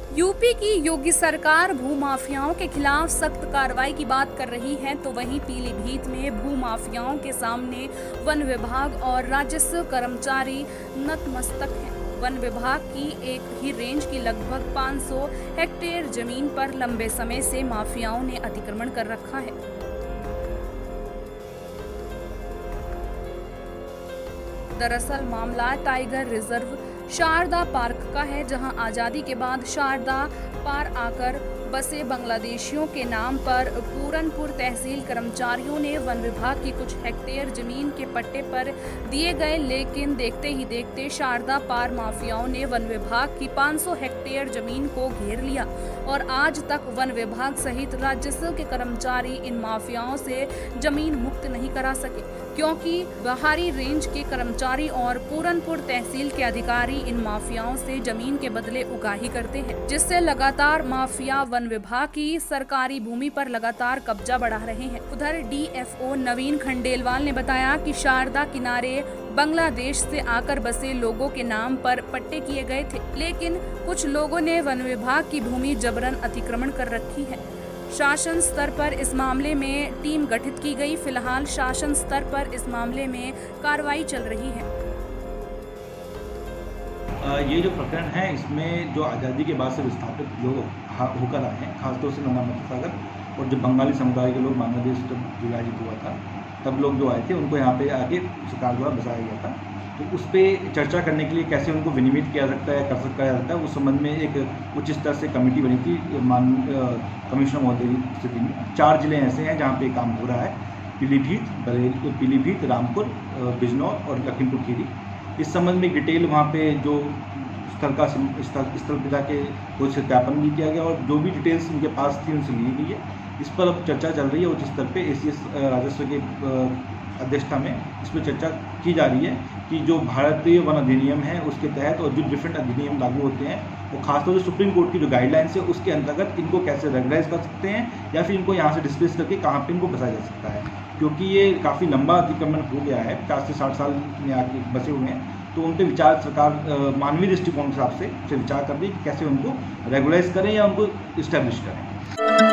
UP की योगी सरकार भूमाफियाओं के खिलाफ सख्त कार्रवाई की बात कर रही है, तो वहीं पीलीभीत में भूमाफियाओं के सामने वन विभाग और राजस्व कर्मचारी नतमस्तक हैं। वन विभाग की एक ही रेंज की लगभग 500 हेक्टेयर जमीन पर लंबे समय से माफियाओं ने अतिक्रमण कर रखा है। दरअसल मामला टाइगर रिजर्व शारदा पार्क का है, जहां आजादी के बाद शारदा पार आकर बसे बांग्लादेशियों के नाम पर पूरनपुर तहसील कर्मचारियों ने वन विभाग की कुछ हेक्टेयर जमीन के पट्टे पर दिए गए, लेकिन देखते ही देखते शारदा पार माफियाओं ने वन विभाग की 500 हेक्टेयर जमीन को घेर लिया और आज तक वन विभाग सहित राजस्व के कर्मचारी इन माफियाओं से जमीन मुक्त नहीं करा सके, क्योंकि बाहरी रेंज के कर्मचारी और पूरनपुर तहसील के अधिकारी इन माफियाओं से जमीन के बदले उगाही करते हैं, जिससे लगातार माफिया वन विभाग की सरकारी भूमि पर लगातार कब्जा बढ़ा रहे हैं। उधर डीएफओ नवीन खंडेलवाल ने बताया कि शारदा किनारे बांग्लादेश से आकर बसे लोगों के नाम पर पट्टे किए गए थे, लेकिन कुछ लोगों ने वन विभाग की भूमि जबरन अतिक्रमण कर रखी है। शासन स्तर पर इस मामले में टीम गठित की गई। फिलहाल शासन स्तर पर इस मामले में कार्रवाई चल रही है। ये जो प्रकरण है, इसमें जो आज़ादी के बाद से विस्थापित लोग होकर आए हैं, खासतौर से नोना मधुसागर और जो बंगाली समुदाय के लोग बांग्लादेश जब विभाजित हुआ था तब लोग जो आए थे उनको यहाँ पे आके सरकार द्वारा बसाया गया था। तो उस पर चर्चा करने के लिए कैसे उनको विनियमित किया सकता है, कर सकता है, उस संबंध में एक उच्च स्तर से कमेटी बनी थी कमिश्नर महोदय की स्थिति में। 4 जिले ऐसे हैं जहाँ पे काम हो रहा है, पीलीभीत, रामपुर, बिजनौर और लखीमपुर खीरी। इस संबंध में डिटेल वहाँ पे जो स्थल पिता के कुछ सत्यापन भी किया गया और जो भी डिटेल्स उनके पास थी उनसे ली गई है। इस पर अब चर्चा चल रही है उच्च स्तर पे। एसीएस राजस्व के अध्यक्षता में इस पर चर्चा की जा रही है कि जो भारतीय वन अधिनियम है उसके तहत और जो डिफरेंट अधिनियम लागू होते हैं वो खासतौर से सुप्रीम कोर्ट की जो गाइडलाइंस है उसके अंतर्गत इनको कैसे रेगुलाइज कर सकते हैं या फिर इनको यहाँ से डिस्प्लेस करके कहाँ पे इनको बसाया जा सकता है, क्योंकि ये काफ़ी लंबा अतिक्रमण हो गया है, 50 से 60 साल में आके बसे हुए हैं। तो उन पर विचार सरकार मानवीय दृष्टिकोण के हिसाब से विचार कर रही है कि कैसे उनको रेगुलाइज करें या उनको इस्टेब्लिश करें।